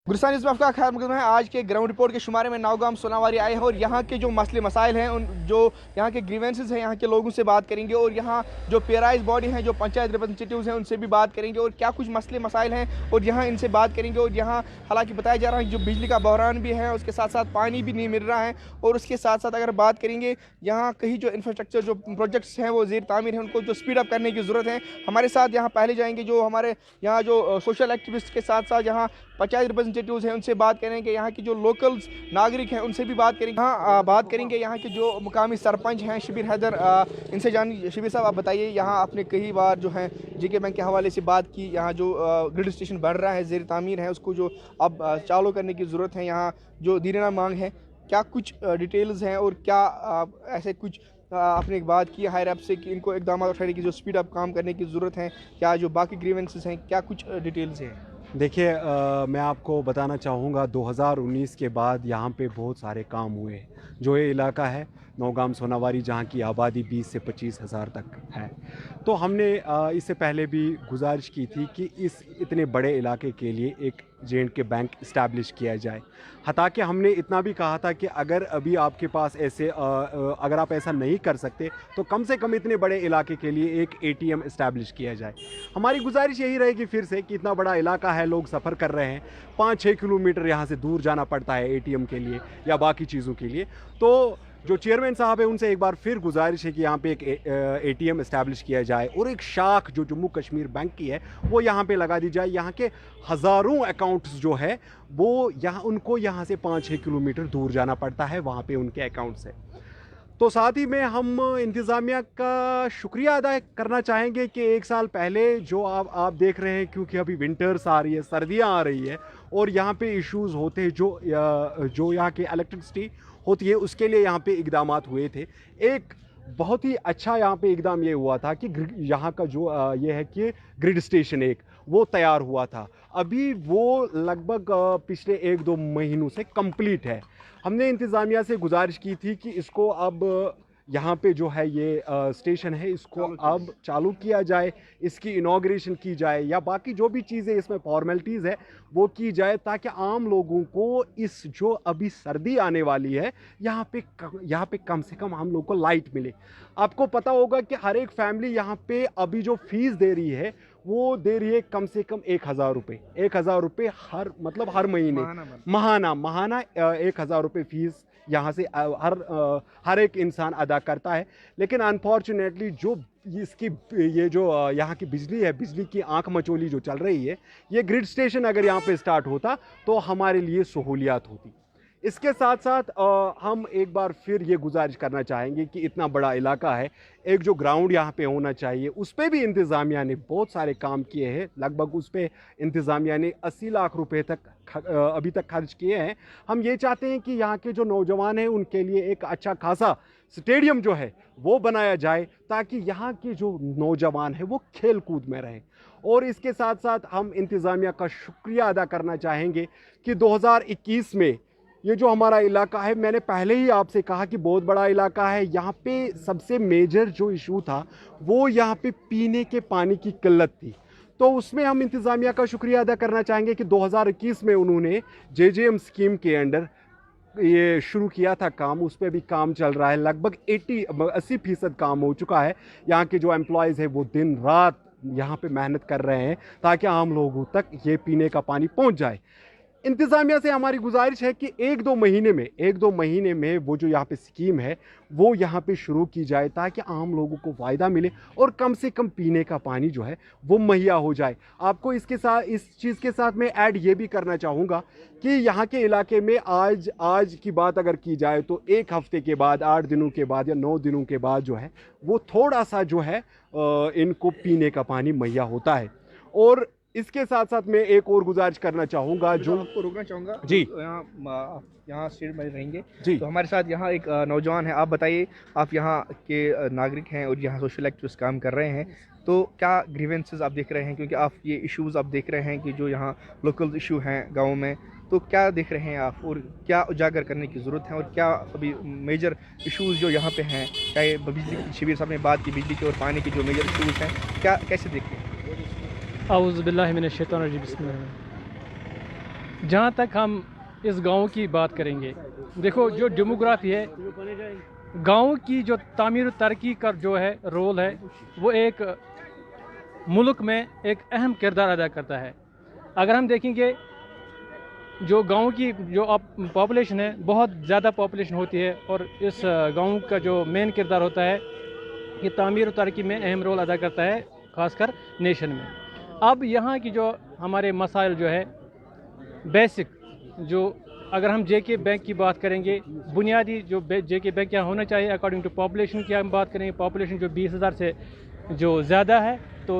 Gulistan news में आपका खैर मकदम है। आज के ग्राउंड रिपोर्ट के शुमारे में नौगाम सोनावारी आए हैं और यहाँ के जो मसले मसाइल हैं, उन जो यहाँ के ग्रीवेंसेस हैं, यहाँ के लोगों से बात करेंगे और यहाँ जो पेराइज बॉडी हैं, जो पंचायत रिप्रेजेंटेटिव्स हैं, उनसे भी बात करेंगे और क्या कुछ मसले मसाइल हैं और यहाँ इनसे बात करेंगे। और यहाँ हालांकि बताया जा रहा है जो बिजली का बहरान भी है, उसके साथ साथ पानी भी नहीं मिल रहा है। और उसके साथ साथ अगर बात करेंगे यहाँ कहीं जो इंफ्रास्ट्रक्चर जो प्रोजेक्ट्स हैं वो ज़ेर तामीर है, उनको जो स्पीड अप करने की ज़रूरत है। हमारे साथ यहाँ पहले जाएंगे जो हमारे यहाँ जो सोशल एक्टिविस्ट के साथ साथ यहाँ पंचायत रिप्रेजेंटेटिव्स हैं, उनसे बात करेंगे। यहाँ की जो लोकल्स नागरिक हैं उनसे भी बात करेंगे। हाँ, बात करेंगे यहाँ के जो मुकामी सरपंच हैं शबीर हैदर, इनसे जानिए। शबीर साहब, आप बताइए, यहाँ आपने कई बार जो है जेके बैंक के हवाले से बात की। यहाँ जो ग्रिड स्टेशन बन रहा है, ज़ेर तामीर है, उसको जो अब चालू करने की ज़रूरत है। यहाँ जो दीराना मांग है, क्या कुछ डिटेल्स हैं और क्या ऐसे कुछ आपने एक बात की हायर अप से कि इनको इकदाम उठाने की जो स्पीड अप काम करने की ज़रूरत है, क्या जो बाकी ग्रीवेंसेस हैं, क्या कुछ डिटेल्स हैं? देखिए, मैं आपको बताना चाहूँगा 2019 के बाद यहाँ पे बहुत सारे काम हुए हैं। जो ये इलाका है नौगाम सोनावारी, जहाँ की आबादी 20 से 25 हज़ार तक है, तो हमने इससे पहले भी गुजारिश की थी कि इस इतने बड़े इलाके के लिए एक J&K बैंक इस्टेब्लिश किया जाए। हालांकि हमने इतना भी कहा था कि अगर अभी आपके पास ऐसे अगर आप ऐसा नहीं कर सकते तो कम से कम इतने बड़े इलाके के लिए एक ATM इस्टेब्लिश किया जाए। हमारी गुजारिश यही रहेगी फिर से कि इतना बड़ा इलाका है, लोग सफ़र कर रहे हैं, 5-6 किलोमीटर यहाँ से दूर जाना पड़ता है ATM के लिए या बाकी चीज़ों के लिए। तो जो चेयरमैन साहब है उनसे एक बार फिर गुजारिश है कि यहाँ पे एक ATM इस्टेब्लिश किया जाए और एक शाख जो जम्मू कश्मीर बैंक की है वो यहाँ पे लगा दी जाए। यहाँ के हज़ारों अकाउंट्स जो है वो उनको यहाँ से 5-6 किलोमीटर दूर जाना पड़ता है, वहाँ पे उनके अकाउंट्स है। तो साथ ही में हम इंतज़ामिया का शुक्रिया अदा करना चाहेंगे कि एक साल पहले जो आप देख रहे हैं, क्योंकि अभी विंटर्स आ रही है, सर्दियाँ आ रही है और यहाँ पे इश्यूज़ होते हैं जो यहाँ के इलेक्ट्रिसिटी होती है, उसके लिए यहाँ पे इक़दामात हुए थे। एक बहुत ही अच्छा यहाँ पे इक़दाम ये हुआ था कि यहाँ का जो ये है कि ग्रिड स्टेशन एक वो तैयार हुआ था। अभी वो लगभग पिछले 1-2 महीनों से कंप्लीट है। हमने इंतज़ामिया से गुजारिश की थी कि इसको अब यहाँ पे जो है ये स्टेशन है, इसको अब चालू किया जाए, इसकी इनॉग्रेशन की जाए या बाकी जो भी चीज़ें इसमें फॉर्मेलिटीज़ है वो की जाए, ताकि आम लोगों को इस जो अभी सर्दी आने वाली है यहाँ पे कम से कम हम लोग को लाइट मिले। आपको पता होगा कि हर एक फैमिली यहाँ पे अभी जो फीस दे रही है वो दे रही है कम से कम 1000 रुपये। 1000 रुपये हर महीने, महाना 1000 रुपये फीस यहाँ से हर एक इंसान अदा करता है। लेकिन अनफॉर्चुनेटली जो ये जो यहाँ की बिजली है, बिजली की आंख मचोली जो चल रही है, ये ग्रिड स्टेशन अगर यहाँ पे स्टार्ट होता तो हमारे लिए सहूलियात होती। इसके साथ साथ हम एक बार फिर ये गुजारिश करना चाहेंगे कि इतना बड़ा इलाका है, एक जो ग्राउंड यहाँ पे होना चाहिए, उस पर भी इंतज़ामिया ने बहुत सारे काम किए हैं। लगभग उस पर इंतज़ामिया ने 80 लाख रुपए तक अभी तक खर्च किए हैं। हम ये चाहते हैं कि यहाँ के जो नौजवान हैं उनके लिए एक अच्छा खासा स्टेडियम जो है वो बनाया जाए, ताकि यहाँ के जो नौजवान हैं वो खेल कूद में रहें। और इसके साथ साथ हम इंतज़ामिया का शुक्रिया अदा करना चाहेंगे कि 2021 में ये जो हमारा इलाका है, मैंने पहले ही आपसे कहा कि बहुत बड़ा इलाका है। यहाँ पे सबसे मेजर जो इशू था वो यहाँ पे पीने के पानी की किल्लत थी। तो उसमें हम इंतज़ामिया का शुक्रिया अदा करना चाहेंगे कि 2021 में उन्होंने JJM स्कीम के अंडर ये शुरू किया था काम, उस पर भी काम चल रहा है। लगभग 80% काम हो चुका है। यहाँ के जो एम्प्लॉयज़ हैं वो दिन रात यहाँ पे मेहनत कर रहे हैं ताकि आम लोगों तक ये पीने का पानी पहुँच जाए। इंतज़ामिया से हमारी गुजारिश है कि 1-2 महीने में वो जो यहाँ पे स्कीम है वो यहाँ पे शुरू की जाए, ताकि आम लोगों को फ़ायदा मिले और कम से कम पीने का पानी जो है वो मुहैया हो जाए। आपको इसके साथ, इस चीज़ के साथ मैं ऐड ये भी करना चाहूँगा कि यहाँ के इलाके में आज की बात अगर की जाए तो 1 हफ़्ते के बाद, 8 दिनों के बाद या 9 दिनों के बाद जो है वो थोड़ा सा जो है इनको पीने का पानी मुहैया होता है। और इसके साथ साथ मैं एक और गुजारिश करना चाहूँगा, जो आपको रोकना चाहूँगा जी, यहाँ स्टेट में रहेंगे जी। तो हमारे साथ यहाँ एक नौजवान है। आप बताइए, आप यहाँ के नागरिक हैं और यहाँ सोशल एक्टिविस्ट काम कर रहे हैं, तो क्या ग्रीवेंसेस आप देख रहे हैं? क्योंकि आप ये इश्यूज़ आप देख रहे हैं कि जो यहाँ लोकल इशू हैं गाँव में, तो क्या देख रहे हैं आप और क्या उजागर करने की ज़रूरत है और क्या अभी मेजर इश्यूज़ जो यहाँ पे हैं, चाहे बिजली की, शबीर साहब ने बात की बिजली के और पानी के जो मेजर इश्यूज़ हैं, क्या कैसे देखते हैं? औज़ुबिल्लाहि मिनश शैतानिर रजीम, बिस्मिल्लाह। जहाँ तक हम इस गांव की बात करेंगे, देखो जो डेमोग्राफी है, गांव की जो तामीर और तरक्की का जो है रोल है, वो एक मुल्क में एक अहम किरदार अदा करता है। अगर हम देखेंगे जो गांव की जो पॉपुलेशन है, बहुत ज़्यादा पॉपुलेशन होती है, और इस गांव का जो मेन किरदार होता है ये तामीर और तरक्की में अहम रोल अदा करता है, ख़ासकर नेशन में। अब यहाँ की जो हमारे मसाइल जो है बेसिक, जो अगर हम जेके बैंक की बात करेंगे, बुनियादी जो जेके बैंक यहाँ होना चाहिए अकॉर्डिंग टू पॉपुलेशन की हम बात करेंगे, पॉपुलेशन जो 20,000 से जो ज़्यादा है, तो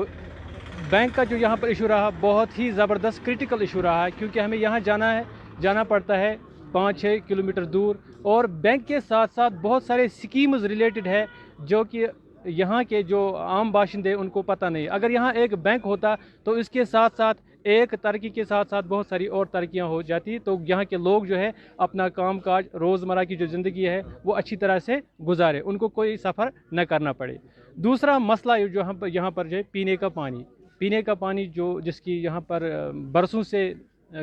बैंक का जो यहाँ पर इशू रहा बहुत ही ज़बरदस्त क्रिटिकल इशू रहा है, क्योंकि हमें यहाँ जाना पड़ता है 5-6 किलोमीटर दूर, और बैंक के साथ साथ बहुत सारे स्कीम्स रिलेटेड है जो कि यहाँ के जो आम बाशिंदे उनको पता नहीं। अगर यहाँ एक बैंक होता तो इसके साथ साथ एक तरक्की के साथ साथ बहुत सारी और तरक्कियाँ हो जाती, तो यहाँ के लोग जो है अपना कामकाज, रोज़मर्रा की जो ज़िंदगी है वो अच्छी तरह से गुजारे, उनको कोई सफ़र न करना पड़े। दूसरा मसला जो हम यहाँ पर जो है पीने का पानी जो जिसकी यहाँ पर बरसों से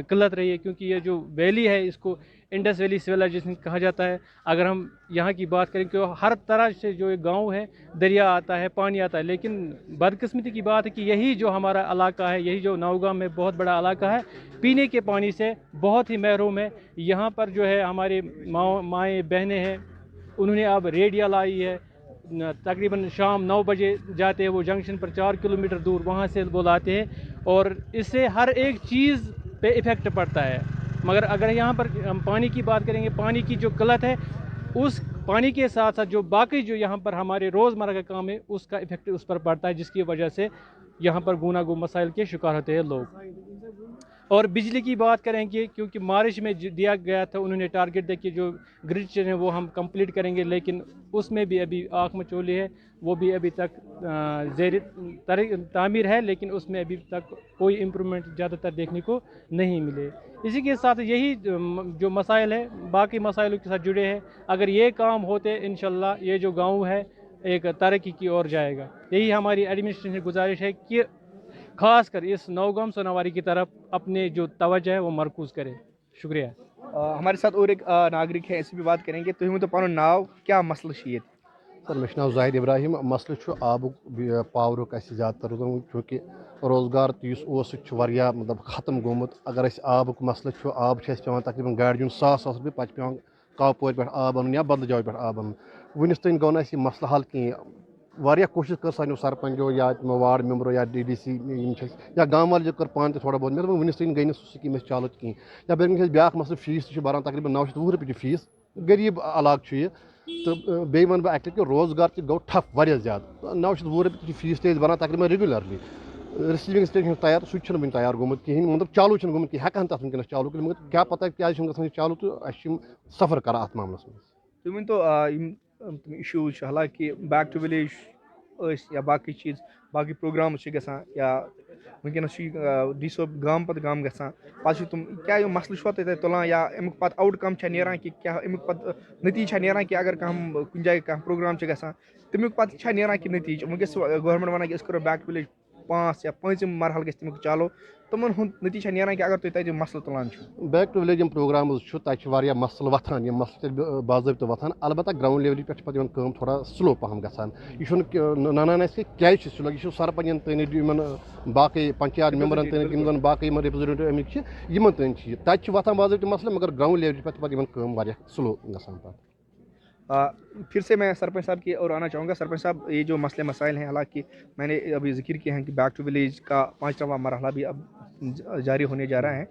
किल्लत रही है, क्योंकि ये जो वैली है इसको इंडस वैली सिविलाइजेशन कहा जाता है। अगर हम यहाँ की बात करें कि हर तरह से जो एक गांव है दरिया आता है, पानी आता है, लेकिन बदकिस्मती की बात है कि यही जो हमारा इलाका है, यही जो नौगाम में बहुत बड़ा इलाका है, पीने के पानी से बहुत ही महरूम है। यहाँ पर जो है हमारे माएँ बहनें हैं, उन्होंने अब रेडिया लाई है, तकरीबन शाम 9 बजे जाते हैं वो जंक्शन पर 4 किलोमीटर दूर, वहाँ से वो लाते हैं, और इससे हर एक चीज़ पे इफ़ेक्ट पड़ता है। मगर अगर यहाँ पर हम पानी की बात करेंगे, पानी की जो किल्लत है, उस पानी के साथ साथ जो बाकी जो यहाँ पर हमारे रोज़मर्रा का काम है उसका इफ़ेक्ट उस पर पड़ता है, जिसकी वजह से यहाँ पर गूनागू मसाइल के शिकार होते हैं लोग। और बिजली की बात करेंगे, क्योंकि मार्च में दिया गया था, उन्होंने टारगेट दिया कि जो ग्रिड चेन है वो हम कंप्लीट करेंगे, लेकिन उसमें भी अभी आँख मचोली है, वो भी अभी तक ज़ेर तामीर है, लेकिन उसमें अभी तक कोई इम्प्रूवमेंट ज़्यादातर देखने को नहीं मिले। इसी के साथ यही जो मसाइल है बाकी मसाइलों के साथ जुड़े हैं, अगर ये काम होते इंशाल्लाह ये जो गाँव है एक तरक्की की ओर जाएगा। यही हमारी एडमिनिस्ट्रेशन से गुजारिश है कि खास कर इस नौगाम सोनावारी की तरफ अपने जो तवज्जो है वो मरकूज़ करे। शुक्रिया। हमारे साथ और एक नागरिक है, ऐसे भी बात करेंगे। तो वन तो पन नाव क्या मसल ये? सर मे नाव जाहिद इब्राहिम। मसल आबुक पावरुक ज़्यादातर चूँकि रोजगार तो मतलब ख़त्म गोमुत। अगर आबुक मसल आब पे तकरीबन गाड़ी दिन 100 रुपये, पे पे कापोर पे आब अन या बदल जाए पे आब अन। वनस तन गो ना मसल हल कहीं। वारिया कोशिश कर सानो सरपंचो या वार्ड मेम्बरो या DDC या गाँव वाले कर पान थोड़ा बहुत, मैं वनस तन गई ना स्कीम चालू कहीं। या बेस ब्या मसल फीस बरान तकरीबन 920 रुपये फीस, गरीब इलाक ये। तो बे वन बह कि रोजगार गो ठप वारिया ज़्यादा। 920 रुपये फीस ते बरान तकरीबन रेगुलरली। रिसीविंग स्टेशन तैयार सह वन तैयार गोमुत कहीं, मतलब चालू गोमुत कहीं, हेकान तक वनस चालू कर, मगर क्या पता क्या चालू, तो सफ़र कर अत मामलस में। तुम वन तो इशूज, हालांकि बैक टू विलेज या बाकी चीज़ बाकी प्रोग्राम या वनस डीसो गाम पत गाम गसान तुम क्या मसल तुलान, या अमुक पत आउटकम नीरान कि क्या अमुक पत नतीज नीरान कि अगर कह कुछ जाए कह प्रोग्राम गसान तमुक पत नीरान कि नतीज वनस गवर्नमेंट वन कि करो बैक टू विलेज 5 या 5 मरहल गि तमुक चालू, तुमन नतीज नीरान कि अगर तुम मसल तुलान। बैक टू विलेज प्रोग्राम मसल वथान, मसल बाज़ाब्त वथान, अलबत्ता ग्राउंड लेवल पे थोड़ा स्लो पहम गसान। यह नानान क्या स्लो, यह सरपंचन तन बाकी पंचायत मेम्बरन तन बाकी रिप्रेजेंटेटिव अमिक तन तत वथान बाज़ाब्त मसल, मगर ग्राउंड लेवल पे स्लो गसान। फिर से मैं सरपंच साहब की ओर आना चाहूँगा। सरपंच साहब, ये जो मसले मसाइल हैं, हालांकि मैंने अभी जिक्र किया है कि बैक टू विलेज का 5वां मरहला भी अब जारी होने जा रहा है,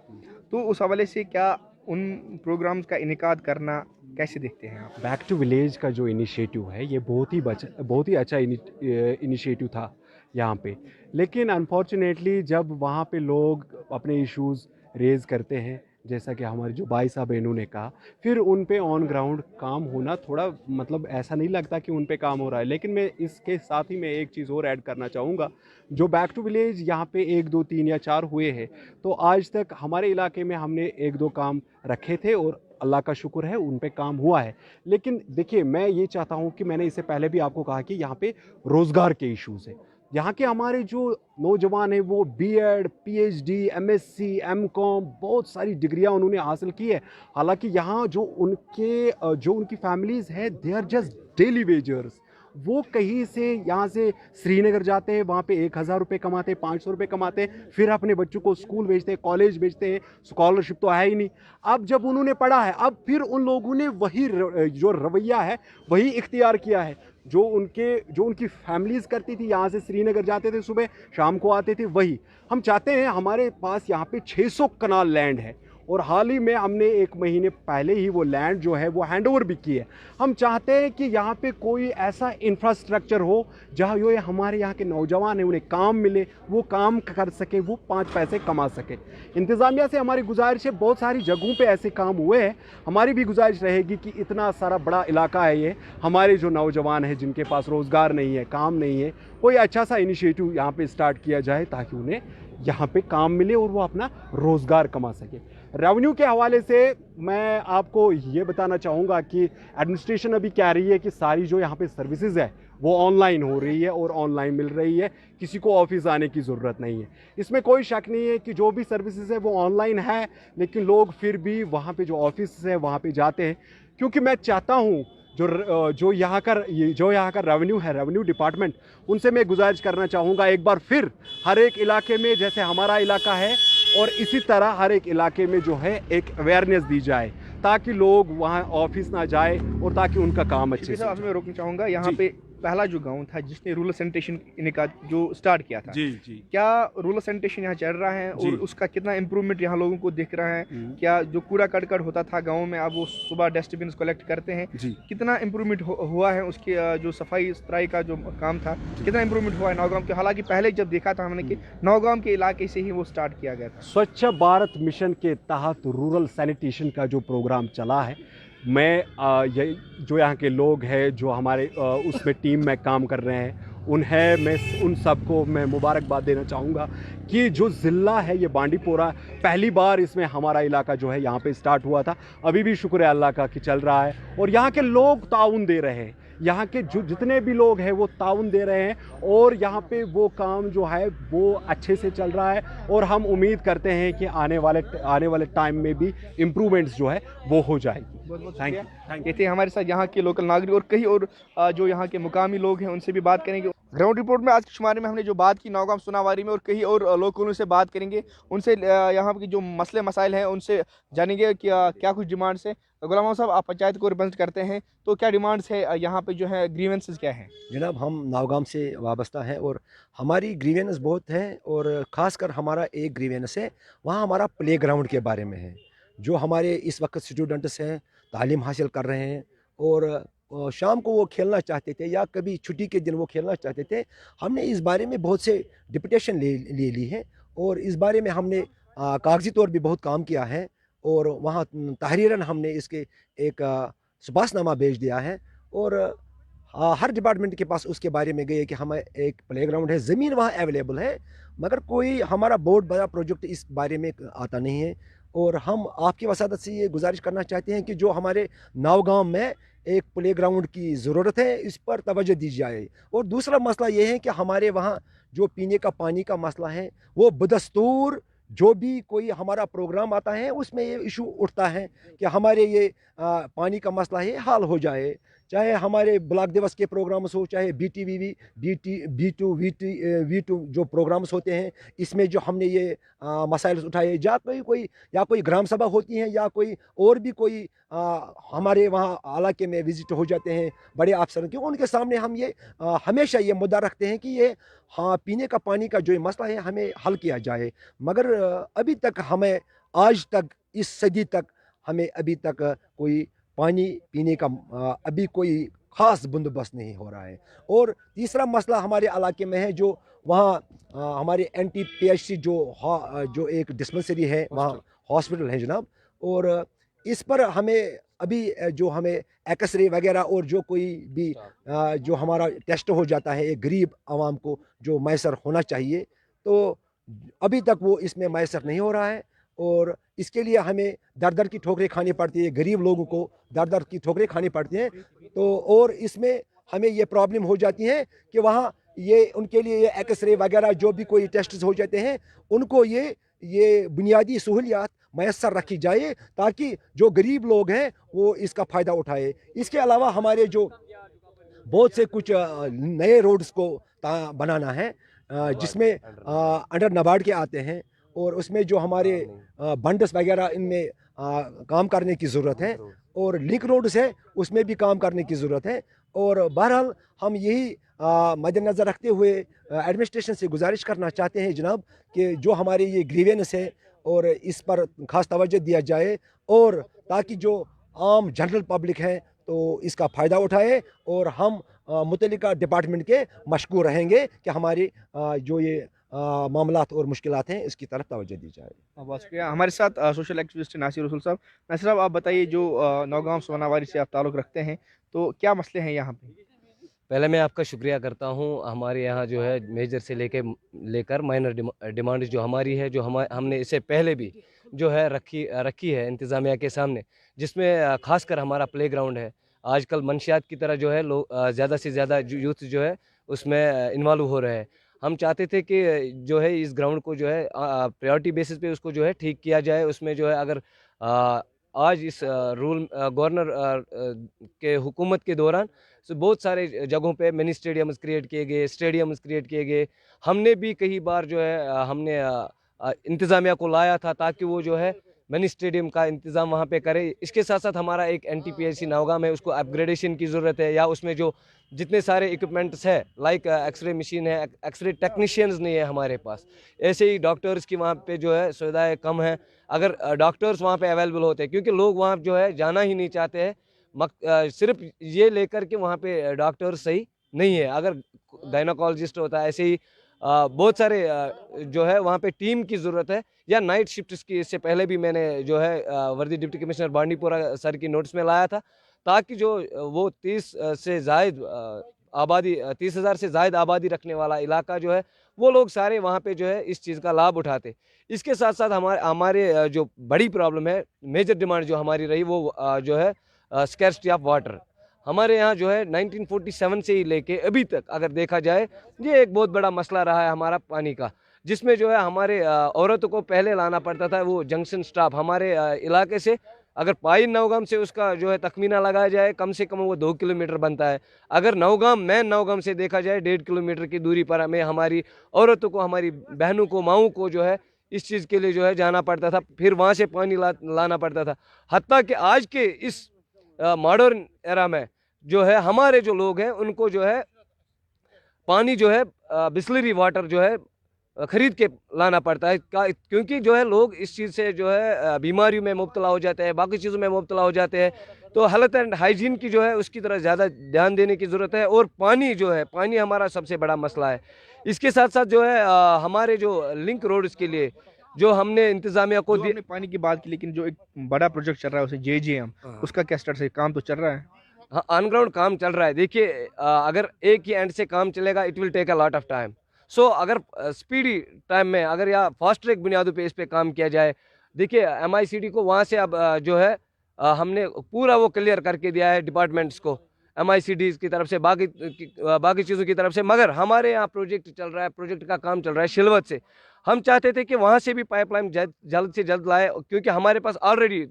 तो उस हवाले से क्या उन प्रोग्राम्स का इनेकाद करना कैसे देखते हैं आप? बैक टू विलेज का जो इनिशिएटिव है ये बहुत ही अच्छा इनिशिएटिव था यहाँ पे, लेकिन अनफॉर्चुनेटली जब वहाँ पे लोग अपने इश्यूज़ रेज़ करते हैं, जैसा कि हमारे जो भाई साहब बहनों ने कहा, फिर उन पे ऑन ग्राउंड काम होना थोड़ा मतलब ऐसा नहीं लगता कि उन पे काम हो रहा है। लेकिन मैं इसके साथ ही मैं एक चीज़ और ऐड करना चाहूँगा, जो बैक टू विलेज यहाँ पे 1, 2, 3 या 4 हुए हैं, तो आज तक हमारे इलाके में हमने 1-2 काम रखे थे और अल्लाह का शुक्र है उन पे काम हुआ है। लेकिन देखिए, मैं ये चाहता हूँ कि मैंने इससे पहले भी आपको कहा कि यहाँ पे रोज़गार के इश्यूज़ है, यहाँ के हमारे जो नौजवान हैं वो बीएड, पीएचडी, एमएससी, एमकॉम बहुत सारी डिग्रियाँ उन्होंने हासिल की है। हालांकि यहाँ जो उनकी फैमिलीज़ है they are just daily wagers. वो कहीं से यहाँ से श्रीनगर जाते हैं, वहाँ पे 1000 रुपये कमाते हैं, 500 रुपये कमाते हैं, फिर अपने बच्चों को स्कूल भेजते हैं, कॉलेज भेजते हैं। स्कॉलरशिप तो है ही नहीं। अब जब उन्होंने पढ़ा है, अब फिर उन लोगों ने वही जो रवैया है वही इख्तियार किया है जो उनकी फैमिलीज़ करती थी। यहाँ से श्रीनगर जाते थे, सुबह शाम को आते थे। वही हम चाहते हैं। हमारे पास यहाँ पे 600 कनाल लैंड है और हाल ही में हमने 1 महीने पहले ही वो लैंड जो है वो हैंडओवर भी की है। हम चाहते हैं कि यहाँ पे कोई ऐसा इंफ्रास्ट्रक्चर हो जहाँ ये हमारे यहाँ के नौजवान हैं उन्हें काम मिले, वो काम कर सके, वो 5 पैसे कमा सके। इंतज़ामिया से हमारी गुजारिश है, बहुत सारी जगहों पे ऐसे काम हुए हैं। हमारी भी गुजारिश रहेगी कि इतना सारा बड़ा इलाका है ये, हमारे जो नौजवान हैं जिनके पास रोज़गार नहीं है, काम नहीं है, कोई अच्छा सा इनिशिएटिव यहाँ पे स्टार्ट किया जाए ताकि उन्हें यहाँ पे काम मिले और वो अपना रोज़गार कमा सके। रेवेन्यू के हवाले से मैं आपको ये बताना चाहूँगा कि एडमिनिस्ट्रेशन अभी कह रही है कि सारी जो यहाँ पे सर्विसेज है वो ऑनलाइन हो रही है और ऑनलाइन मिल रही है, किसी को ऑफिस आने की ज़रूरत नहीं है। इसमें कोई शक नहीं है कि जो भी सर्विसेज है वो ऑनलाइन है, लेकिन लोग फिर भी वहाँ पे जो ऑफिस है वहाँ पे जाते हैं। क्योंकि मैं चाहता हूँ जो यहाँ का रेवेन्यू है, रेवेन्यू डिपार्टमेंट, उनसे मैं गुजारिश करना चाहूँगा एक बार फिर हर एक इलाके में, जैसे हमारा इलाका है और इसी तरह हर एक इलाके में जो है एक अवेयरनेस दी जाए ताकि लोग वहाँ ऑफिस ना जाए और ताकि उनका काम अच्छे से। आपसे मैं रोकना चाहूँगा, यहाँ पे पहला जो गांव था जिसने रूरल सैनिटेशन का जो स्टार्ट किया था, जी क्या रूरल सैनिटेशन यहाँ चल रहा है और उसका कितना इम्प्रूवमेंट यहाँ लोगों को दिख रहा है? क्या जो कूड़ा करकट होता था गांव में, अब वो सुबह डस्टबिन कलेक्ट करते हैं, कितना इम्प्रूवमेंट हुआ है? उसके जो सफाई सुथराई का जो काम था कितना इम्प्रूवमेंट हुआ है नौगाम के? हालांकि पहले जब देखा था हमने कि नौगाम के इलाके से ही वो स्टार्ट किया गया था। स्वच्छ भारत मिशन के तहत रूरल सैनिटेशन का जो प्रोग्राम चला है, मैं जो यहाँ के लोग हैं जो हमारे उसमें टीम में काम कर रहे हैं मैं उन सबको मैं मुबारकबाद देना चाहूँगा कि जो ज़िला है ये बांडीपोरा, पहली बार इसमें हमारा इलाका जो है यहाँ पे स्टार्ट हुआ था। अभी भी शुक्र है अल्लाह का कि चल रहा है और यहाँ के लोग ताउन दे रहे हैं। यहाँ के जो जितने भी लोग हैं वो ताउन दे रहे हैं और यहाँ पे वो काम जो है वो अच्छे से चल रहा है और हम उम्मीद करते हैं कि आने वाले टाइम में भी इम्प्रूवमेंट्स जो है वो हो जाएगी। Thank you. ये थे हमारे साथ यहाँ के लोकल नागरिक और कई और जो यहाँ के मुकामी लोग हैं उनसे भी बात करेंगे। ग्राउंड रिपोर्ट में आज के शुमारे में हमने जो बात की नौगाम सोनावारी में, और कई और लोगों से बात करेंगे, उनसे यहाँ की जो मसले मसाइल हैं उनसे जानेंगे कि क्या कुछ डिमांड्स है। गुलाम साहब, आप पंचायत को रिप्रेजेंट करते हैं, तो क्या डिमांड्स है यहाँ पे, जो है ग्रीवेंसेस क्या हैं? जनाब, हम नौगाम से वाबस्ता हैं और हमारी ग्रीवेंस बहुत है और ख़ासकर हमारा एक ग्रीवेंस है वहाँ हमारा प्ले ग्राउंड के बारे में है। जो हमारे इस वक्त स्टूडेंट्स हैं, तालीम हासिल कर रहे हैं और शाम को वो खेलना चाहते थे या कभी छुट्टी के दिन वो खेलना चाहते थे। हमने इस बारे में बहुत से डिप्यूटेशन ले ली है और इस बारे में हमने कागजी तौर भी बहुत काम किया है और वहाँ तहरीरन हमने इसके एक सुबासनामा भेज दिया है और हर डिपार्टमेंट के पास उसके बारे में गए कि हमें एक प्लेग्राउंड है, ज़मीन वहाँ अवेलेबल है, मगर कोई हमारा बहुत बड़ा प्रोजेक्ट इस बारे में आता नहीं है। और हम आपकी वसादत से ये गुजारिश करना चाहते हैं कि जो हमारे नौगांव में एक प्लेग्राउंड की ज़रूरत है, इस पर तवज्जो दी जाए। और दूसरा मसला ये है कि हमारे वहाँ जो पीने का पानी का मसला है वो बदस्तूर जो भी कोई हमारा प्रोग्राम आता है उसमें ये इशू उठता है कि हमारे ये पानी का मसला है हल हो जाए। चाहे हमारे ब्लॉक दिवस के प्रोग्राम्स हो, चाहे BTVV, B2, V2 जो प्रोग्राम्स होते हैं, इसमें जो हमने ये मसाइल उठाए, या कोई ग्राम सभा होती हैं या कोई और भी कोई हमारे वहाँ इलाके में विज़िट हो जाते हैं बड़े अफसर, क्यों उनके सामने हम ये हमेशा ये मुद्दा रखते हैं कि ये पीने का पानी का जो ये मसला है हमें हल किया जाए। मगर अभी तक हमें आज तक इस सदी तक हमें अभी तक कोई पानी पीने का अभी कोई ख़ास बंदोबस्त नहीं हो रहा है। और तीसरा मसला हमारे इलाके में है, जो वहाँ हमारे NTPHC जो एक डिस्पेंसरी है, वहाँ हॉस्पिटल है जनाब, और इस पर हमें अभी जो हमें एक्सरे वगैरह और जो कोई भी जो हमारा टेस्ट हो जाता है एक गरीब आवाम को जो मैसर होना चाहिए, तो अभी तक वो इसमें मैसर नहीं हो रहा है और इसके लिए हमें दर दर की ठोकरें खानी पड़ती है, गरीब लोगों को दर दर की ठोकरें खानी पड़ती हैं। तो और इसमें हमें ये प्रॉब्लम हो जाती है कि वहाँ ये उनके लिए ये एक्सरे वगैरह जो भी कोई टेस्ट हो जाते हैं, उनको ये बुनियादी सहूलियात मैसर रखी जाए ताकि जो गरीब लोग हैं वो इसका फ़ायदा उठाए। इसके अलावा हमारे जो बहुत से कुछ नए रोड्स को बनाना है, जिसमें अंडर नाबार्ड के आते हैं, और उसमें जो हमारे बंडस वगैरह इनमें काम करने की ज़रूरत है, और लिंक रोड्स है उसमें भी काम करने की ज़रूरत है। और बहरहाल हम यही मद्देनज़र रखते हुए एडमिनिस्ट्रेशन से गुजारिश करना चाहते हैं जनाब कि जो हमारे ये ग्रीवेंस है और इस पर ख़ास तवज्जो दिया जाए, और ताकि जो आम जनरल पब्लिक है तो इसका फ़ायदा उठाए, और हम मुतल्लिका डिपार्टमेंट के मशकूर रहेंगे कि हमारे जो ये मामलात और मुश्किलात हैं इसकी तरफ तवज्जो दी जाए। बहुत शुक्रिया। हमारे साथ सोशल एक्टिविस्ट नासिर रसूल साहब। नासिर साहब, आप बताइए, जो नौगाम सोनावारी से आप ताल्लुक़ रखते हैं, तो क्या मसले हैं यहाँ पे? पहले मैं आपका शुक्रिया करता हूँ। हमारे यहाँ जो है मेजर से लेकर माइनर डिमांड जो हमारी है, जो हमने इससे पहले भी जो है रखी है इंतज़ामिया के सामने, जिसमें ख़ासकर हमारा प्ले ग्राउंड है। आजकल मंशियात की तरह जो है लोग ज़्यादा से ज़्यादा यूथ जो है उसमें इन्वॉल्व हो रहे हैं। हम चाहते थे कि जो है इस ग्राउंड को जो है प्रायोरिटी बेसिस पे उसको जो है ठीक किया जाए। उसमें जो है अगर आज इस रूल गवर्नर के हुकूमत के दौरान बहुत सारे जगहों पे मिनी स्टेडियम्स क्रिएट किए गए, स्टेडियम्स क्रिएट किए गए। हमने भी कई बार जो है हमने इंतज़ामिया को लाया था ताकि वो जो है मिनी स्टेडियम का इंतज़ाम वहाँ पे करे। इसके साथ साथ हमारा एक NTPIC नौगाम है, उसको अपग्रेडेशन की ज़रूरत है, या उसमें जो जितने सारे इक्विपमेंट्स है लाइक एक्सरे मशीन है, एक्सरे टेक्नीशियंस नहीं है हमारे पास। ऐसे ही डॉक्टर्स की वहाँ पे जो है सुविधाएँ कम है। अगर डॉक्टर्स वहाँ पे अवेलेबल होते हैं, क्योंकि लोग वहाँ जो है जाना ही नहीं चाहते हैं, सिर्फ ये लेकर के वहाँ पे डॉक्टर सही नहीं है। अगर गायनोकोलॉजिस्ट होता है, ऐसे ही बहुत सारे जो है वहाँ पे टीम की ज़रूरत है, या नाइट शिफ्ट्स की। इससे पहले भी मैंने जो है वर्दी डिप्टी कमिश्नर बांडीपुरा सर की नोटिस में लाया था, ताकि जो वो 30,000 से ज़ायद आबादी रखने वाला इलाका जो है वो लोग सारे वहाँ पे जो है इस चीज़ का लाभ उठाते। इसके साथ साथ हमारे जो बड़ी प्रॉब्लम है, मेजर डिमांड जो हमारी रही, वो जो है स्कैर्सिटी ऑफ वाटर। हमारे यहाँ जो है 1947 से ही लेके अभी तक अगर देखा जाए, ये एक बहुत बड़ा मसला रहा है हमारा पानी का, जिसमें जो है हमारे औरतों को पहले लाना पड़ता था वो जंक्शन स्टाफ हमारे इलाके से। अगर पाइन नौगाम से उसका जो है तखमीना लगाया जाए, कम से कम वो 2 किलोमीटर बनता है। अगर मेन नौगाम से देखा जाए 1.5 किलोमीटर की दूरी पर हमें हमारी औरतों को, हमारी बहनों को, माओं को जो है इस चीज़ के लिए जो है जाना पड़ता था, फिर वहाँ से पानी लाना पड़ता था। हत्ता कि आज के इस मॉडर्न एरा में जो है हमारे जो लोग हैं उनको जो है पानी जो है बिस्लरी वाटर जो है ख़रीद के लाना पड़ता है, क्योंकि जो है लोग इस चीज़ से जो है बीमारियों में मुब्तला हो जाते हैं, बाकी चीज़ों में मुब्तला हो जाते हैं। तो हेल्थ एंड हाइजीन की जो है उसकी तरफ ज़्यादा ध्यान देने की ज़रूरत है। और पानी हमारा सबसे बड़ा मसला है। इसके साथ साथ जो है हमारे जो लिंक रोड्स के लिए जो हमने इंतज़ामिया को दिए पानी की बात की, लेकिन जो एक बड़ा प्रोजेक्ट चल रहा है उसे JJM, उसका क्या स्टेटस है? काम तो चल रहा है? हाँ, ऑन ग्राउंड काम चल रहा है। देखिए अगर एक ही एंड से काम चलेगा, it will take a lot of time. So अगर स्पीडी टाइम में अगर या फास्ट ट्रैक बुनियादों पे इस पे काम किया जाए, देखिए MICD को वहाँ से अब जो है हमने पूरा वो क्लियर करके दिया है डिपार्टमेंट्स को, MICD की तरफ से, बाकी चीज़ों की तरफ से। मगर हमारे यहाँ प्रोजेक्ट चल रहा है, प्रोजेक्ट का काम चल रहा है शिलवत से। हम चाहते थे कि वहाँ से भी पाइपलाइन जल्द से जल्द लाए, क्योंकि हमारे पास ऑलरेडी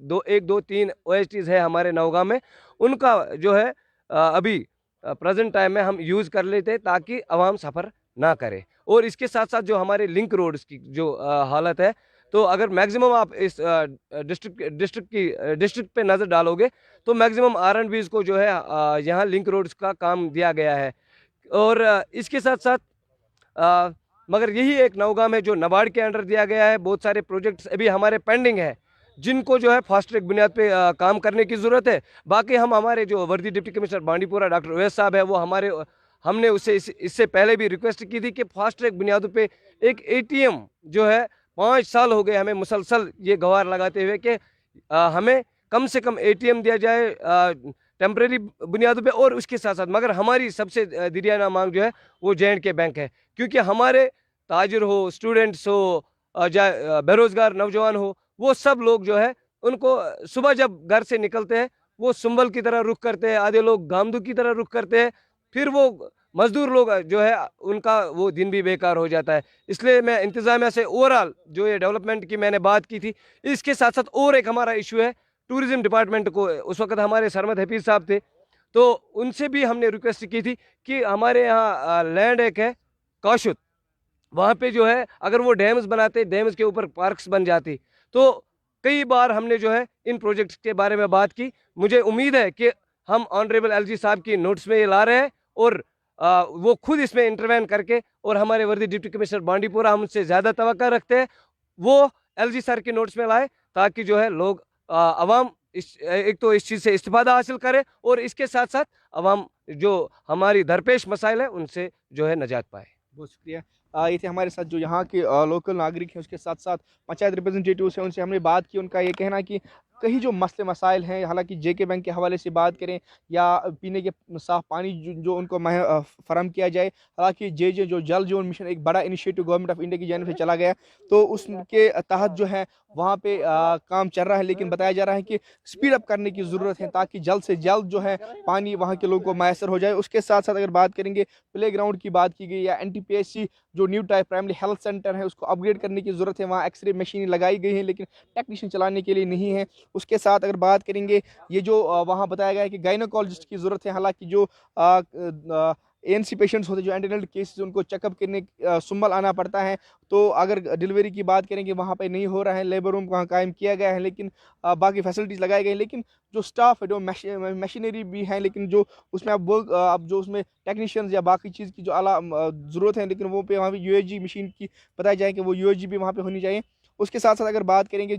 3 OSTs है हमारे नौगाम में, उनका जो है अभी प्रेजेंट टाइम में हम यूज़ कर लेते हैं ताकि आवाम सफ़र ना करे। और इसके साथ साथ जो हमारे लिंक रोड्स की जो हालत है, तो अगर मैक्सिमम आप इस डिस्ट्रिक्ट पे नज़र डालोगे तो मैक्सिमम R&Bs को जो है यहाँ लिंक रोड्स का काम दिया गया है। और इसके साथ साथ मगर यही एक नौगाम है जो नाबार्ड के अंडर दिया गया है। बहुत सारे प्रोजेक्ट्स अभी हमारे पेंडिंग है, जिनको जो है फास्ट ट्रैक बुनियाद पे काम करने की ज़रूरत है। बाकी हमारे जो वर्दी deputy commissioner Bandipora doctor Uvais साहब है, वो हमने उससे इससे पहले भी रिक्वेस्ट की थी कि फास्ट ट्रैक बुनियादों पे एक ATM जो है 5 साल हो गए हमें मुसलसल ये गुहार लगाते हुए कि हमें कम से कम ATM दिया जाए टेम्प्रेरी बुनियादों पे। और उसके साथ साथ मगर हमारी सबसे दिरियाना मांग जो है वो J&K बैंक है, क्योंकि हमारे ताजिर हो, स्टूडेंट्स हो, बेरोज़गार नौजवान हो, वो सब लोग जो है उनको सुबह जब घर से निकलते हैं वो सुंबल की तरह रुख करते हैं, आधे लोग गामदू की तरह रुख करते हैं, फिर वो मज़दूर लोग जो है उनका वो दिन भी बेकार हो जाता है। इसलिए मैं इंतज़ामिया से ओवरऑल जो ये डेवलपमेंट की मैंने बात की थी, इसके साथ साथ और एक हमारा इशू है टूरिज़्म डिपार्टमेंट को। उस वक़्त हमारे सरमद हफीज़ साहब थे, तो उनसे भी हमने रिक्वेस्ट की थी कि हमारे यहाँ लैंड एक है काशुत, वहाँ पे जो है अगर वो डैम्स बनाते, डैम्स के ऊपर पार्क्स बन जाती, तो कई बार हमने जो है इन प्रोजेक्ट्स के बारे में बात की। मुझे उम्मीद है कि हम ऑनरेबल एलजी साहब की नोट्स में ये ला रहे हैं और वो खुद इसमें इंटरवेन करके, और हमारे वर्दी डिप्टी कमिश्नर बांडीपुरा हम उनसे ज़्यादा तवक्का रखते हैं, वो एलजी सर के नोट्स में लाए ताकि जो है लोग आवाम एक तो इस चीज़ से इस्तिफादा हासिल करे और इसके साथ साथ आवाम जो हमारी दरपेश मसाइल है उनसे जो है नजात पाए। बहुत शुक्रिया। ये थे हमारे साथ जो यहाँ के लोकल नागरिक हैं, उसके साथ साथ पंचायत रिप्रेजेंटेटिव्स हैं, उनसे हमने बात की। उनका ये कहना है कि कहीं जो मसले मसाइल हैं, हालांकि जेके बैंक के हवाले से बात करें या पीने के साफ़ पानी जो उनको फराहम किया जाए, हालांकि जे जो जल जीवन मिशन एक बड़ा इनिशिएटिव गवर्नमेंट ऑफ इंडिया की जानिब से चला गया, तो उसके तहत जो है वहाँ पे काम चल रहा है, लेकिन बताया जा रहा है कि स्पीड अप करने की ज़रूरत है ताकि जल्द से जल्द जो है पानी वहाँ के लोगों को मैसर हो जाए। उसके साथ साथ अगर बात करेंगे प्ले ग्राउंड की बात की गई या NTPSC जो new type primary health centre है उसको अपग्रेड करने की ज़रूरत है। वहाँ एक्सरे मशीनें लगाई गई हैं लेकिन टेक्नीशियन चलाने के लिए नहीं है। उसके साथ अगर बात करेंगे ये जो वहाँ बताया गया है कि गायनोकोलॉजिस्ट की ज़रूरत है, हालांकि जो ANC पेशेंट्स होते हैं जो एंटीनेटल केसेस उनको चेकअप करने सुंबल आना पड़ता है, तो अगर डिलीवरी की बात करेंगे वहाँ पे नहीं हो रहा है। लेबर रूम वहाँ कायम किया गया है लेकिन बाकी फैसिलिटीज़ लगाई गई, लेकिन जो स्टाफ है जो मशीनरी भी है, लेकिन जो उसमें अब जो उसमें टेक्नीशियंस या बाकी चीज़ की जो आला ज़रूरत है, लेकिन वो पे वहाँ पे UAG मशीन की बताया जाए कि वो UAG भी वहाँ पे होनी चाहिए। उसके साथ साथ अगर बात करेंगे